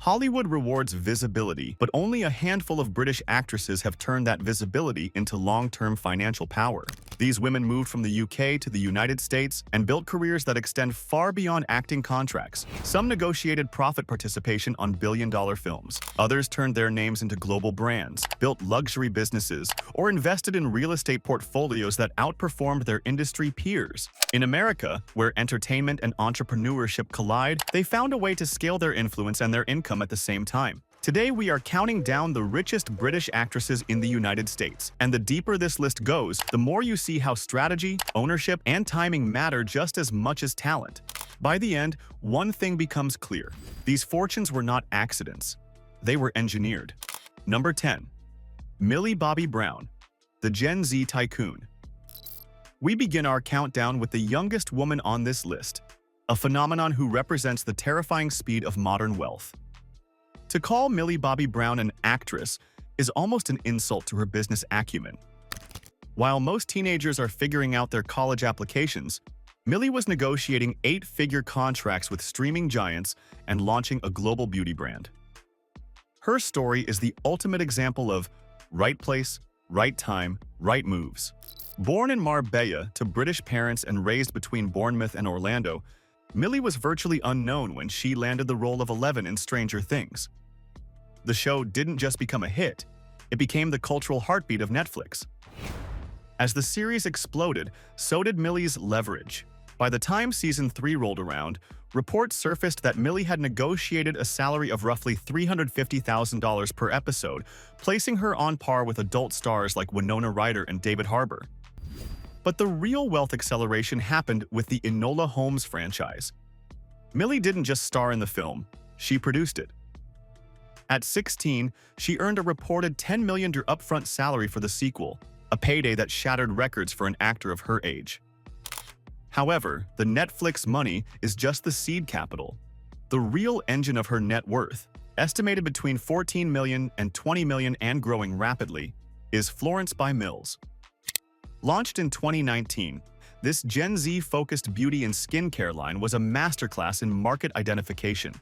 Hollywood rewards visibility, but only a handful of British actresses have turned that visibility into long-term financial power. These women moved from the UK to the United States and built careers that extend far beyond acting contracts. Some negotiated profit participation on billion-dollar films. Others turned their names into global brands, built luxury businesses, or invested in real estate portfolios that outperformed their industry peers. In America, where entertainment and entrepreneurship collide, they found a way to scale their influence and their income at the same time. Today, we are counting down the richest British actresses in the United States. And the deeper this list goes, the more you see how strategy, ownership, and timing matter just as much as talent. By the end, one thing becomes clear. These fortunes were not accidents. They were engineered. Number 10. Millie Bobby Brown, the Gen Z tycoon. We begin our countdown with the youngest woman on this list, a phenomenon who represents the terrifying speed of modern wealth. To call Millie Bobby Brown an actress is almost an insult to her business acumen. While most teenagers are figuring out their college applications, Millie was negotiating 8-figure contracts with streaming giants and launching a global beauty brand. Her story is the ultimate example of right place, right time, right moves. Born in Marbella to British parents and raised between Bournemouth and Orlando, Millie was virtually unknown when she landed the role of Eleven in Stranger Things. The show didn't just become a hit, it became the cultural heartbeat of Netflix. As the series exploded, so did Millie's leverage. By the time season 3 rolled around, reports surfaced that Millie had negotiated a salary of roughly $350,000 per episode, placing her on par with adult stars like Winona Ryder and David Harbour. But the real wealth acceleration happened with the Enola Holmes franchise. Millie didn't just star in the film, she produced it. At 16, she earned a reported $10 million upfront salary for the sequel, a payday that shattered records for an actor of her age. However, the Netflix money is just the seed capital. The real engine of her net worth, estimated between $14 million and $20 million and growing rapidly, is Florence by Mills. Launched in 2019, this Gen Z-focused beauty and skincare line was a masterclass in market identification.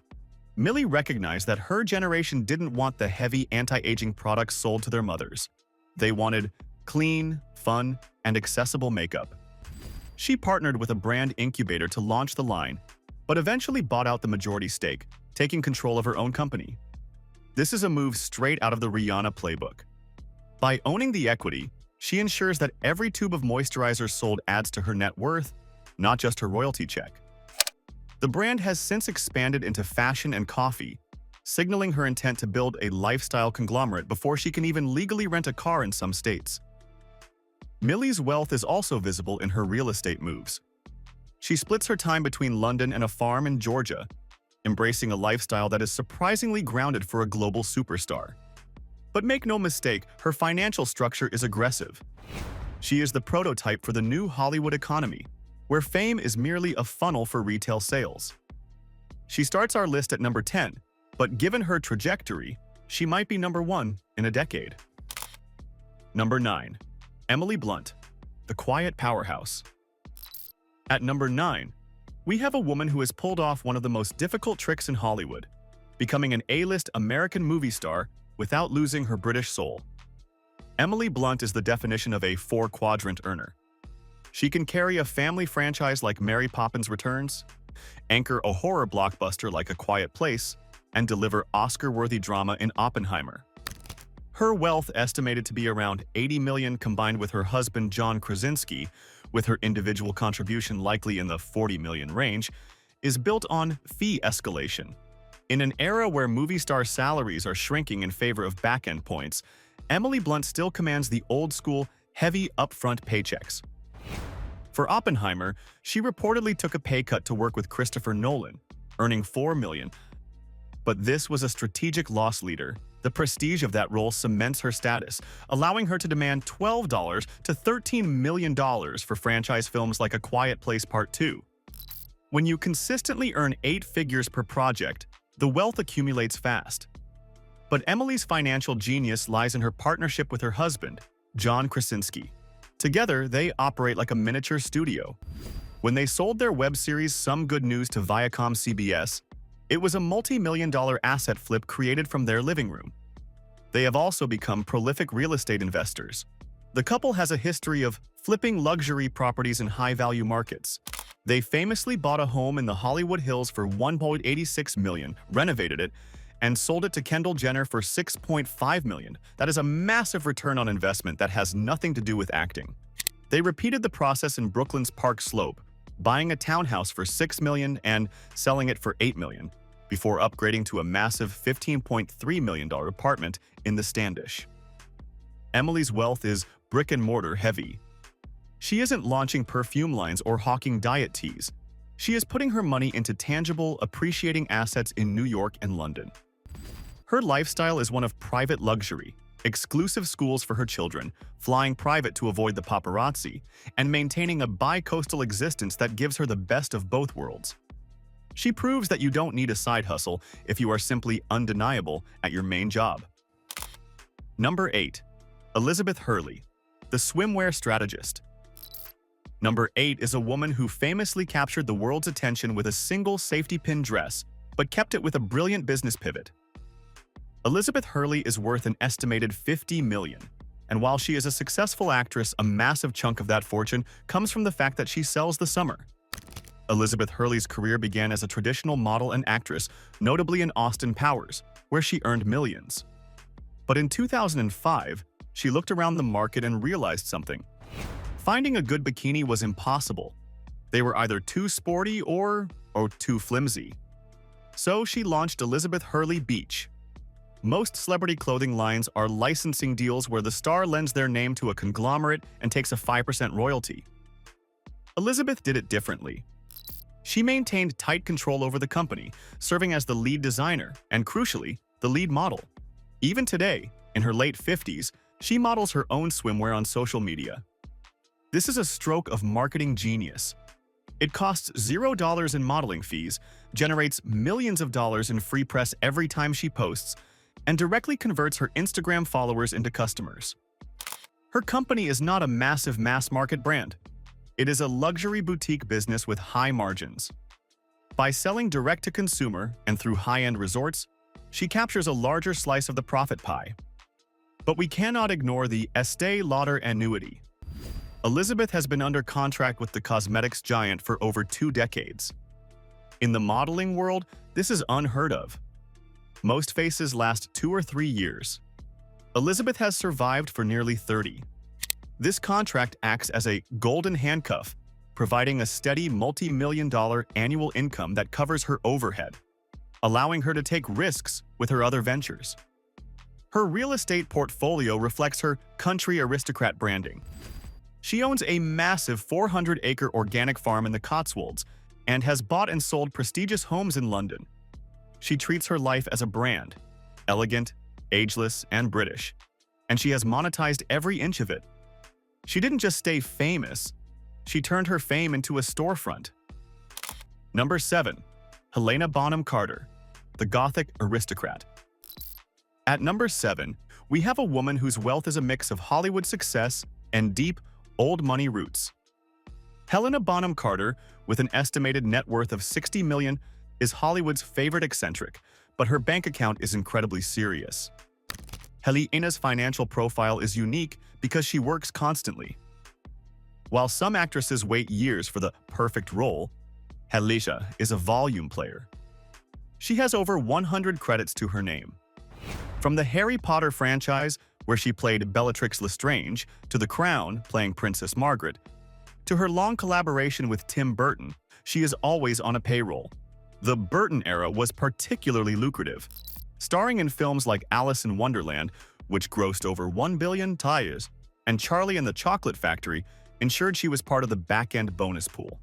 Millie recognized that her generation didn't want the heavy anti-aging products sold to their mothers. They wanted clean, fun, and accessible makeup. She partnered with a brand incubator to launch the line, but eventually bought out the majority stake, taking control of her own company. This is a move straight out of the Rihanna playbook. By owning the equity, she ensures that every tube of moisturizer sold adds to her net worth, not just her royalty check. The brand has since expanded into fashion and coffee, signaling her intent to build a lifestyle conglomerate before she can even legally rent a car in some states. Millie's wealth is also visible in her real estate moves. She splits her time between London and a farm in Georgia, embracing a lifestyle that is surprisingly grounded for a global superstar. But make no mistake, her financial structure is aggressive. She is the prototype for the new Hollywood economy, where fame is merely a funnel for retail sales. She starts our list at number 10, but given her trajectory, she might be number 1 in a decade. Number 9. Emily Blunt, the quiet powerhouse. At number 9, we have a woman who has pulled off one of the most difficult tricks in Hollywood, becoming an A-list American movie star without losing her British soul. Emily Blunt is the definition of a 4-quadrant earner. She can carry a family franchise like Mary Poppins Returns, anchor a horror blockbuster like A Quiet Place, and deliver Oscar-worthy drama in Oppenheimer. Her wealth, estimated to be around $80 million combined with her husband John Krasinski, with her individual contribution likely in the $40 million range, is built on fee escalation. In an era where movie star salaries are shrinking in favor of back-end points, Emily Blunt still commands the old-school, heavy upfront paychecks. For Oppenheimer, she reportedly took a pay cut to work with Christopher Nolan, earning $4 million. But this was a strategic loss leader. The prestige of that role cements her status, allowing her to demand $12 to $13 million for franchise films like A Quiet Place Part 2. When you consistently earn 8 figures per project, the wealth accumulates fast. But Emily's financial genius lies in her partnership with her husband, John Krasinski. Together, they operate like a miniature studio. When they sold their web series Some Good News to Viacom CBS, It was a multi-million-dollar asset flip created from their living room. They have also become prolific real estate investors. The couple has a history of flipping luxury properties in high-value markets. They famously bought a home in the Hollywood Hills for $1.86 million, renovated it, and sold it to Kendall Jenner for $6.5 million. That is a massive return on investment that has nothing to do with acting. They repeated the process in Brooklyn's Park Slope, buying a townhouse for $6 million and selling it for $8 million, before upgrading to a massive $15.3 million apartment in the Standish. Emily's wealth is brick-and-mortar heavy. She isn't launching perfume lines or hawking diet teas. She is putting her money into tangible, appreciating assets in New York and London. Her lifestyle is one of private luxury, exclusive schools for her children, flying private to avoid the paparazzi, and maintaining a bi-coastal existence that gives her the best of both worlds. She proves that you don't need a side hustle if you are simply undeniable at your main job. Number 8. Elizabeth Hurley, the swimwear strategist. Number 8 is a woman who famously captured the world's attention with a single safety pin dress, but kept it with a brilliant business pivot. Elizabeth Hurley is worth an estimated $50 million, and while she is a successful actress, a massive chunk of that fortune comes from the fact that she sells the summer. Elizabeth Hurley's career began as a traditional model and actress, notably in Austin Powers, where she earned millions. But in 2005, she looked around the market and realized something. Finding a good bikini was impossible. They were either too sporty or too flimsy. So she launched Elizabeth Hurley Beach. Most celebrity clothing lines are licensing deals where the star lends their name to a conglomerate and takes a 5% royalty. Elizabeth did it differently. She maintained tight control over the company, serving as the lead designer and, crucially, the lead model. Even today, in her late 50s, she models her own swimwear on social media. This is a stroke of marketing genius. It costs $0 in modeling fees, generates millions of dollars in free press every time she posts, and directly converts her Instagram followers into customers. Her company is not a massive mass-market brand. It is a luxury boutique business with high margins. By selling direct-to-consumer and through high-end resorts, she captures a larger slice of the profit pie. But we cannot ignore the Estée Lauder annuity. Elizabeth has been under contract with the cosmetics giant for over 2 decades. In the modeling world, this is unheard of. Most faces last 2 or 3 years. Elizabeth has survived for nearly 30. This contract acts as a golden handcuff, providing a steady multi-million-dollar annual income that covers her overhead, allowing her to take risks with her other ventures. Her real estate portfolio reflects her country aristocrat branding. She owns a massive 400-acre organic farm in the Cotswolds and has bought and sold prestigious homes in London. She treats her life as a brand, elegant, ageless, and British, and she has monetized every inch of it. She didn't just stay famous, she turned her fame into a storefront. Number 7. Helena Bonham Carter, the Gothic aristocrat. At number 7, we have a woman whose wealth is a mix of Hollywood success and deep, old money roots. Helena Bonham Carter, with an estimated net worth of $60 million, is Hollywood's favorite eccentric, but her bank account is incredibly serious. Helena's financial profile is unique because she works constantly. While some actresses wait years for the perfect role, Helena is a volume player. She has over 100 credits to her name. From the Harry Potter franchise, where she played Bellatrix Lestrange, to The Crown, playing Princess Margaret, to her long collaboration with Tim Burton, she is always on a payroll. The Burton era was particularly lucrative. Starring in films like Alice in Wonderland, which grossed over $1 billion, and Charlie and the Chocolate Factory, ensured she was part of the back-end bonus pool.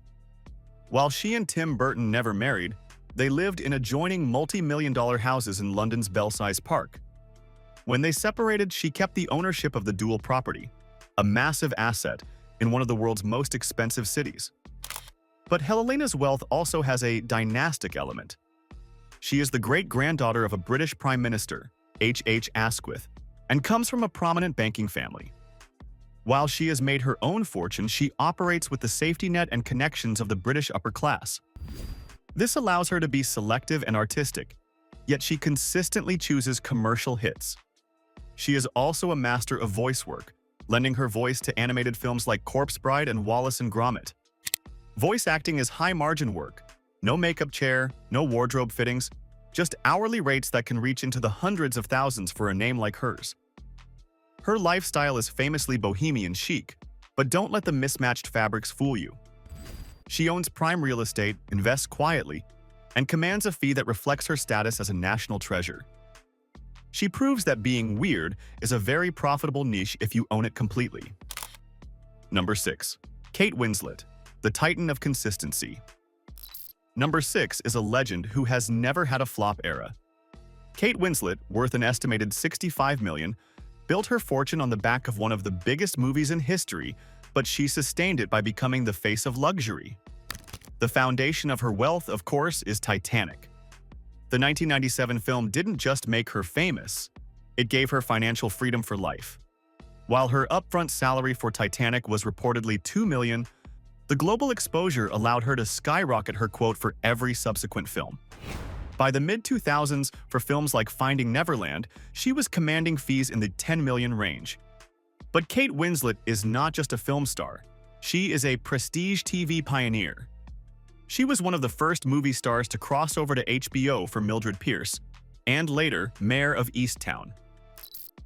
While she and Tim Burton never married, they lived in adjoining multi-million-dollar houses in London's Belsize Park. When they separated, she kept the ownership of the dual property, a massive asset in one of the world's most expensive cities. But Helena's wealth also has a dynastic element. She is the great-granddaughter of a British Prime Minister, H.H. Asquith, and comes from a prominent banking family. While she has made her own fortune, she operates with the safety net and connections of the British upper class. This allows her to be selective and artistic, yet she consistently chooses commercial hits. She is also a master of voice work, lending her voice to animated films like Corpse Bride and Wallace and Gromit. Voice acting is high-margin work. No makeup chair, no wardrobe fittings, just hourly rates that can reach into the hundreds of thousands for a name like hers. Her lifestyle is famously bohemian chic, but don't let the mismatched fabrics fool you. She owns prime real estate, invests quietly, and commands a fee that reflects her status as a national treasure. She proves that being weird is a very profitable niche if you own it completely. Number 6. Kate Winslet, the titan of consistency. Number 6 is a legend who has never had a flop era. Kate Winslet, worth an estimated $65 million, built her fortune on the back of one of the biggest movies in history, but she sustained it by becoming the face of luxury. The foundation of her wealth, of course, is Titanic. The 1997 film didn't just make her famous, it gave her financial freedom for life. While her upfront salary for Titanic was reportedly $2 million, the global exposure allowed her to skyrocket her quote for every subsequent film. By the mid-2000s, for films like Finding Neverland, she was commanding fees in the $10 million range. But Kate Winslet is not just a film star. She is a prestige TV pioneer. She was one of the first movie stars to cross over to HBO for Mildred Pierce, and later, Mayor of Easttown.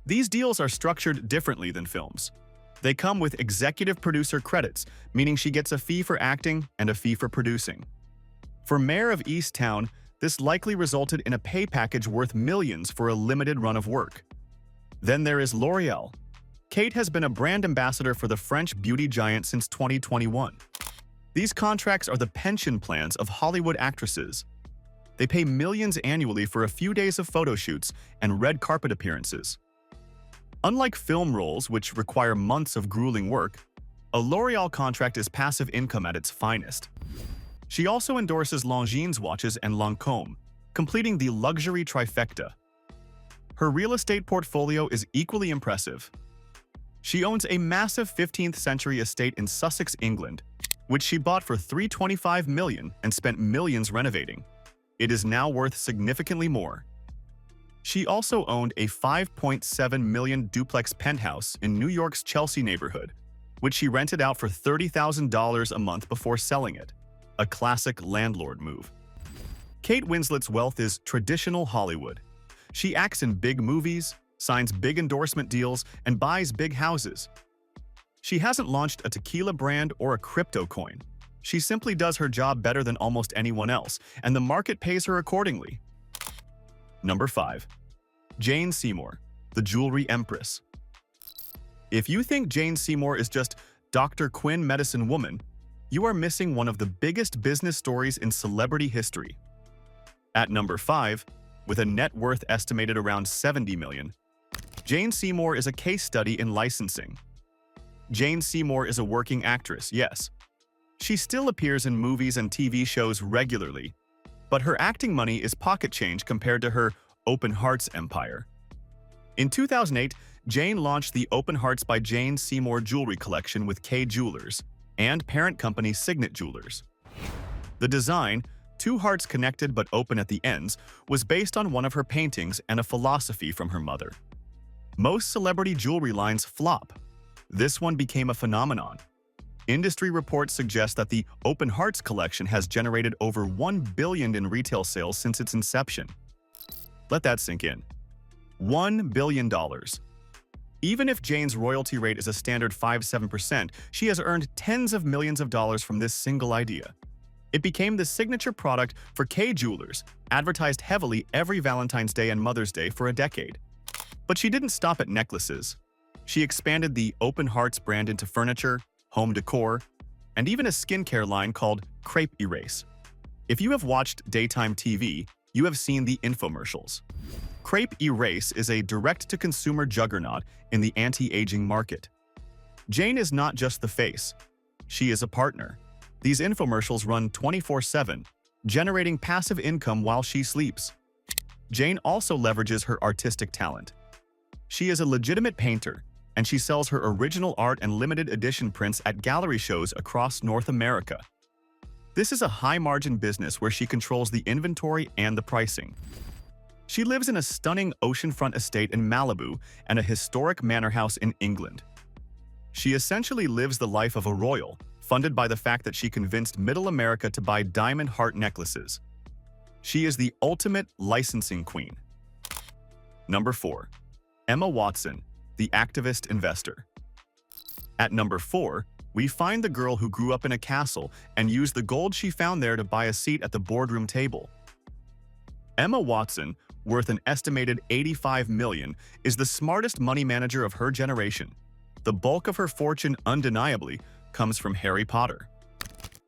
These deals are structured differently than films. They come with executive producer credits, meaning she gets a fee for acting and a fee for producing. For Mayor of Easttown, this likely resulted in a pay package worth millions for a limited run of work. Then there is L'Oreal. Kate has been a brand ambassador for the French beauty giant since 2021. These contracts are the pension plans of Hollywood actresses. They pay millions annually for a few days of photo shoots and red carpet appearances. Unlike film roles, which require months of grueling work, a L'Oreal contract is passive income at its finest. She also endorses Longines watches and Lancôme, completing the luxury trifecta. Her real estate portfolio is equally impressive. She owns a massive 15th-century estate in Sussex, England, which she bought for $325 million and spent millions renovating. It is now worth significantly more. She also owned a $5.7 million duplex penthouse in New York's Chelsea neighborhood, which she rented out for $30,000 a month before selling it. A classic landlord move. Kate Winslet's wealth is traditional Hollywood. She acts in big movies, signs big endorsement deals, and buys big houses. She hasn't launched a tequila brand or a crypto coin. She simply does her job better than almost anyone else, and the market pays her accordingly. Number 5. Jane Seymour, the Jewelry Empress. If you think Jane Seymour is just Dr. Quinn Medicine Woman, you are missing one of the biggest business stories in celebrity history. At number 5, with a net worth estimated around $70 million, Jane Seymour is a case study in licensing. Jane Seymour is a working actress, yes. She still appears in movies and TV shows regularly, but her acting money is pocket change compared to her Open Hearts empire. In 2008, Jane launched the Open Hearts by Jane Seymour jewelry collection with Kay Jewelers and parent company Signet Jewelers. The design, two hearts connected but open at the ends, was based on one of her paintings and a philosophy from her mother. Most celebrity jewelry lines flop. This one became a phenomenon. Industry reports suggest that the Open Hearts collection has generated over $1 billion in retail sales since its inception. Let that sink in. $1 billion. Even if Jane's royalty rate is a standard 5-7%, she has earned tens of millions of dollars from this single idea. It became the signature product for Kay Jewelers, advertised heavily every Valentine's Day and Mother's Day for a decade. But she didn't stop at necklaces. She expanded the Open Hearts brand into furniture, home decor, and even a skincare line called Crepe Erase. If you have watched daytime TV, you have seen the infomercials. Crepe Erase is a direct-to-consumer juggernaut in the anti-aging market. Jane is not just the face. She is a partner. These infomercials run 24/7, generating passive income while she sleeps. Jane also leverages her artistic talent. She is a legitimate painter, and she sells her original art and limited edition prints at gallery shows across North America. This is a high-margin business where she controls the inventory and the pricing. She lives in a stunning oceanfront estate in Malibu and a historic manor house in England. She essentially lives the life of a royal, funded by the fact that she convinced Middle America to buy diamond heart necklaces. She is the ultimate licensing queen. Number 4. Emma Watson, the activist investor. At number 4, we find the girl who grew up in a castle and used the gold she found there to buy a seat at the boardroom table. Emma Watson, worth an estimated $85 million, is the smartest money manager of her generation. The bulk of her fortune, undeniably, comes from Harry Potter.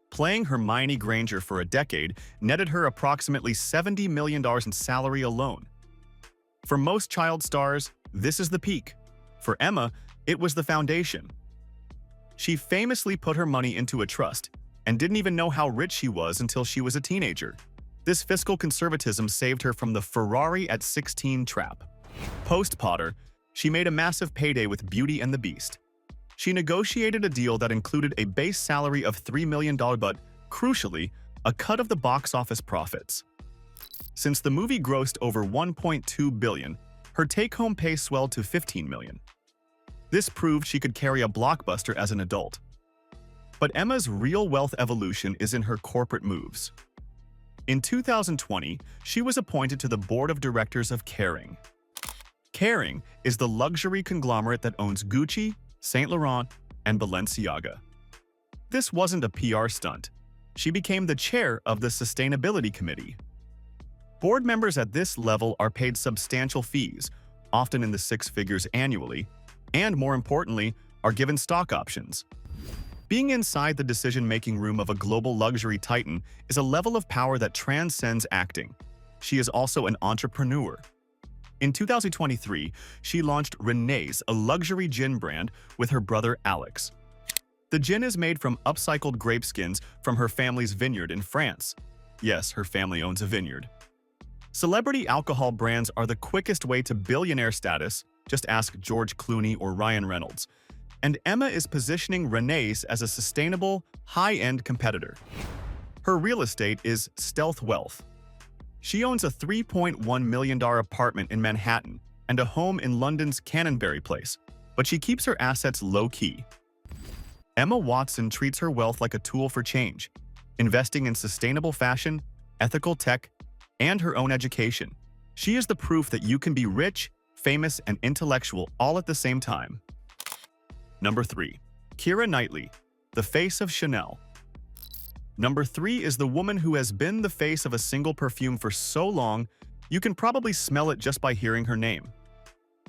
Playing Hermione Granger for a decade netted her approximately $70 million in salary alone. For most child stars, this is the peak. For Emma, it was the foundation. She famously put her money into a trust and didn't even know how rich she was until she was a teenager. This fiscal conservatism saved her from the Ferrari at 16 trap. Post-Potter, she made a massive payday with Beauty and the Beast. She negotiated a deal that included a base salary of $3 million but, crucially, a cut of the box office profits. Since the movie grossed over $1.2 billion, her take-home pay swelled to $15 million. This proved she could carry a blockbuster as an adult. But Emma's real wealth evolution is in her corporate moves. In 2020, she was appointed to the board of directors of Kering. Kering is the luxury conglomerate that owns Gucci, Saint Laurent, and Balenciaga. This wasn't a PR stunt. She became the chair of the Sustainability Committee. Board members at this level are paid substantial fees, often in the six figures annually, and more importantly, are given stock options. Being inside the decision-making room of a global luxury titan is a level of power that transcends acting. She is also an entrepreneur. In 2023, she launched Richest, a luxury gin brand, with her brother Alex. The gin is made from upcycled grape skins from her family's vineyard in France. Yes, her family owns a vineyard. Celebrity alcohol brands are the quickest way to billionaire status, just ask George Clooney or Ryan Reynolds. And Emma is positioning Richest as a sustainable, high-end competitor. Her real estate is stealth wealth. She owns a $3.1 million apartment in Manhattan and a home in London's Canonbury Place, but she keeps her assets low-key. Emma Watson treats her wealth like a tool for change, investing in sustainable fashion, ethical tech, and her own education. She is the proof that you can be rich, famous, and intellectual all at the same time. Number 3. Keira Knightley, the face of Chanel. Number 3 is the woman who has been the face of a single perfume for so long, you can probably smell it just by hearing her name.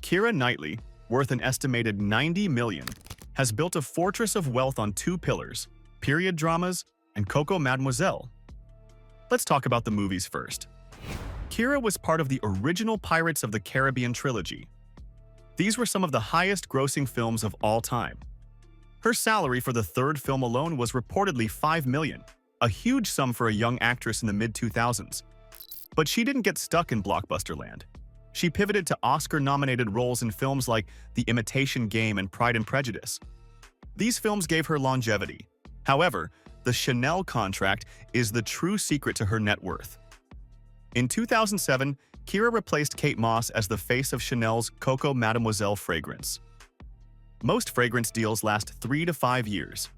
Keira Knightley, worth an estimated $90 million, has built a fortress of wealth on two pillars: period dramas and Coco Mademoiselle. Let's talk about the movies first. Keira was part of the original Pirates of the Caribbean trilogy. These were some of the highest-grossing films of all time. Her salary for the third film alone was reportedly $5 million, a huge sum for a young actress in the mid-2000s. But she didn't get stuck in blockbuster land. She pivoted to Oscar-nominated roles in films like The Imitation Game and Pride and Prejudice. These films gave her longevity. However, the Chanel contract is the true secret to her net worth. In 2007, Keira replaced Kate Moss as the face of Chanel's Coco Mademoiselle fragrance. Most fragrance deals last 3 to 5 years.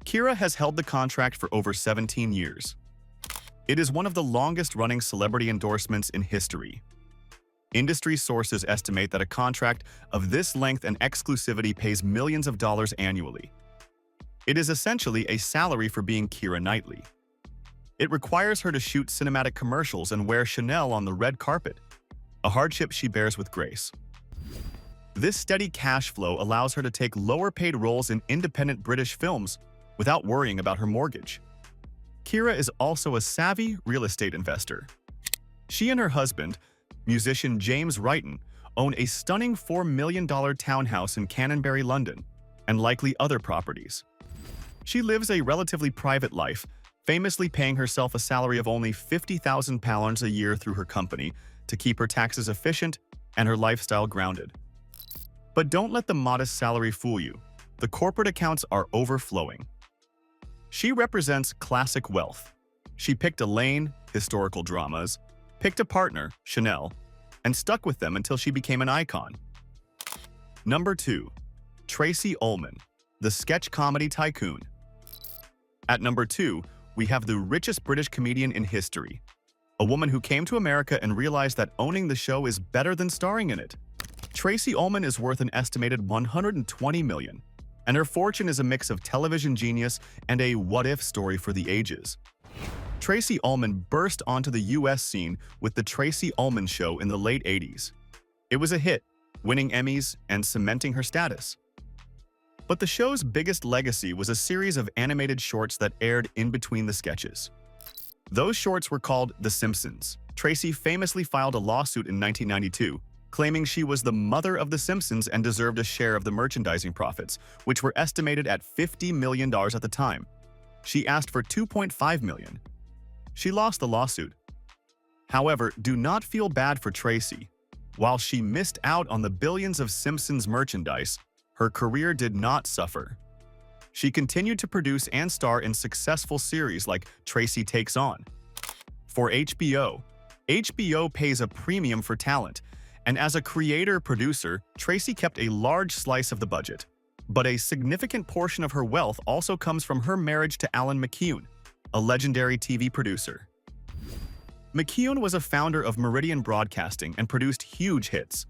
Keira has held the contract for over 17 years. It is one of the longest-running celebrity endorsements in history. Industry sources estimate that a contract of this length and exclusivity pays millions of dollars annually. It is essentially a salary for being Keira Knightley. It requires her to shoot cinematic commercials and wear Chanel on the red carpet, a hardship she bears with grace. This steady cash flow allows her to take lower-paid roles in independent British films without worrying about her mortgage. Keira is also a savvy real estate investor. She and her husband, musician James Wrighton, own a stunning $4 million townhouse in Canonbury, London, and likely other properties. She lives a relatively private life, famously paying herself a salary of only £50,000 a year through her company to keep her taxes efficient and her lifestyle grounded. But don't let the modest salary fool you. The corporate accounts are overflowing. She represents classic wealth. She picked a lane, historical dramas, picked a partner, Chanel, and stuck with them until she became an icon. Number 2. Tracey Ullman, the sketch comedy tycoon. At number 2, we have the richest British comedian in history, a woman who came to America and realized that owning the show is better than starring in it. Tracey Ullman is worth an estimated $120 million, and her fortune is a mix of television genius and a what-if story for the ages. Tracey Ullman burst onto the US scene with The Tracey Ullman Show in the late 80s. It was a hit, winning Emmys and cementing her status. But the show's biggest legacy was a series of animated shorts that aired in between the sketches. Those shorts were called The Simpsons. Tracey famously filed a lawsuit in 1992, claiming she was the mother of The Simpsons and deserved a share of the merchandising profits, which were estimated at $50 million at the time. She asked for $2.5 million. She lost the lawsuit. However, do not feel bad for Tracey. While she missed out on the billions of Simpsons merchandise, her career did not suffer. She continued to produce and star in successful series like Tracey Takes On. For HBO pays a premium for talent, and as a creator-producer, Tracey kept a large slice of the budget. But a significant portion of her wealth also comes from her marriage to Alan McKeown, a legendary TV producer. McKeown was a founder of Meridian Broadcasting and produced huge hits.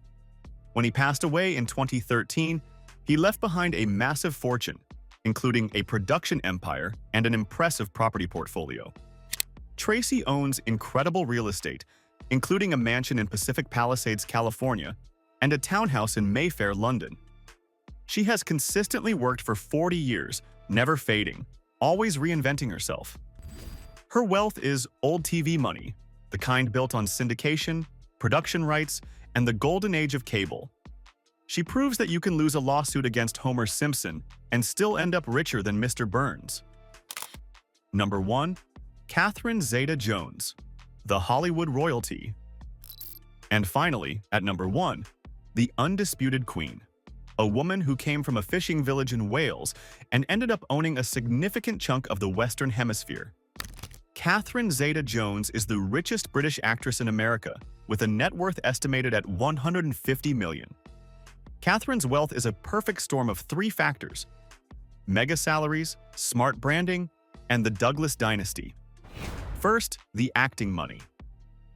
When he passed away in 2013, he left behind a massive fortune, including a production empire and an impressive property portfolio. Tracey owns incredible real estate, including a mansion in Pacific Palisades, California, and a townhouse in Mayfair, London. She has consistently worked for 40 years, never fading, always reinventing herself. Her wealth is old TV money, the kind built on syndication, production rights, and the golden age of cable. She proves that you can lose a lawsuit against Homer Simpson and still end up richer than Mr. Burns. Number 1. Catherine Zeta-Jones, the Hollywood royalty. And finally, at number 1, the undisputed queen, a woman who came from a fishing village in Wales and ended up owning a significant chunk of the Western Hemisphere. Catherine Zeta-Jones is the richest British actress in America, with a net worth estimated at $150 million. Catherine's wealth is a perfect storm of 3 factors: mega salaries, smart branding, and the Douglas dynasty. First, the acting money.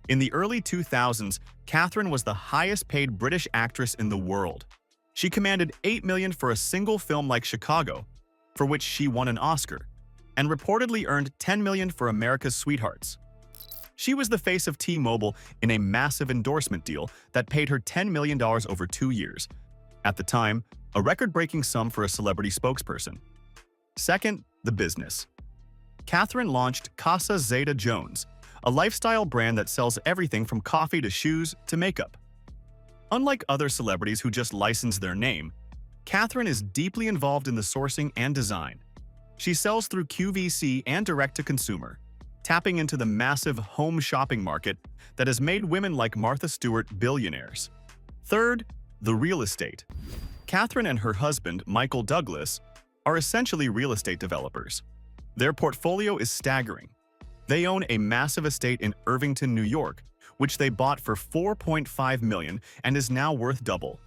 In the early 2000s, Catherine was the highest-paid British actress in the world. She commanded $8 million for a single film like Chicago, for which she won an Oscar, and reportedly earned $10 million for America's Sweethearts. She was the face of T-Mobile in a massive endorsement deal that paid her $10 million over 2 years. At the time, a record-breaking sum for a celebrity spokesperson. Second, the business. Catherine launched Casa Zeta-Jones, a lifestyle brand that sells everything from coffee to shoes to makeup. Unlike other celebrities who just license their name, Catherine is deeply involved in the sourcing and design. She sells through QVC and direct-to-consumer, tapping into the massive home shopping market that has made women like Martha Stewart billionaires. Third, the real estate. Catherine and her husband, Michael Douglas, are essentially real estate developers. Their portfolio is staggering. They own a massive estate in Irvington, New York, which they bought for $4.5 million and is now worth double.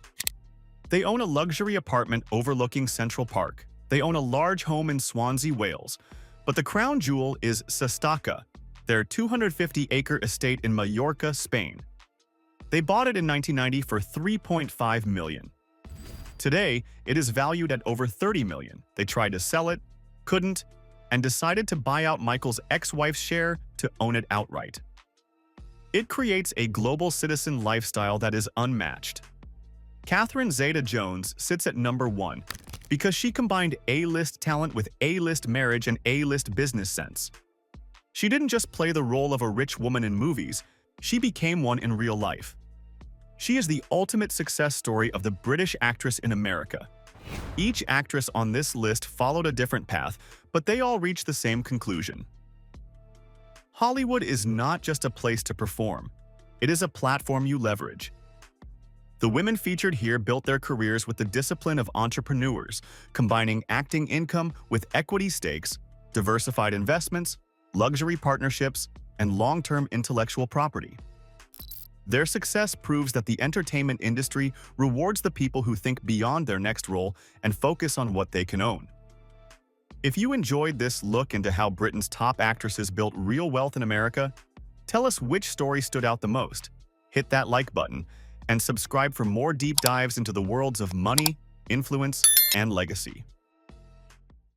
They own a luxury apartment overlooking Central Park. They own a large home in Swansea, Wales. But the crown jewel is Sestaca, their 250-acre estate in Mallorca, Spain. They bought it in 1990 for $3.5 million. Today, it is valued at over $30 million. They tried to sell it, couldn't, and decided to buy out Michael's ex-wife's share to own it outright. It creates a global citizen lifestyle that is unmatched. Catherine Zeta-Jones sits at number 1 because she combined A-list talent with A-list marriage and A-list business sense. She didn't just play the role of a rich woman in movies, she became one in real life. She is the ultimate success story of the British actress in America. Each actress on this list followed a different path, but they all reached the same conclusion. Hollywood is not just a place to perform. It is a platform you leverage. The women featured here built their careers with the discipline of entrepreneurs, combining acting income with equity stakes diversified investments, luxury partnerships, and long-term intellectual property. Their success proves that the entertainment industry rewards the people who think beyond their next role and focus on what they can own. If you enjoyed this look into how Britain's top actresses built real wealth in America, tell us which story stood out the most. Hit that like button and subscribe for more deep dives into the worlds of money, influence, and legacy.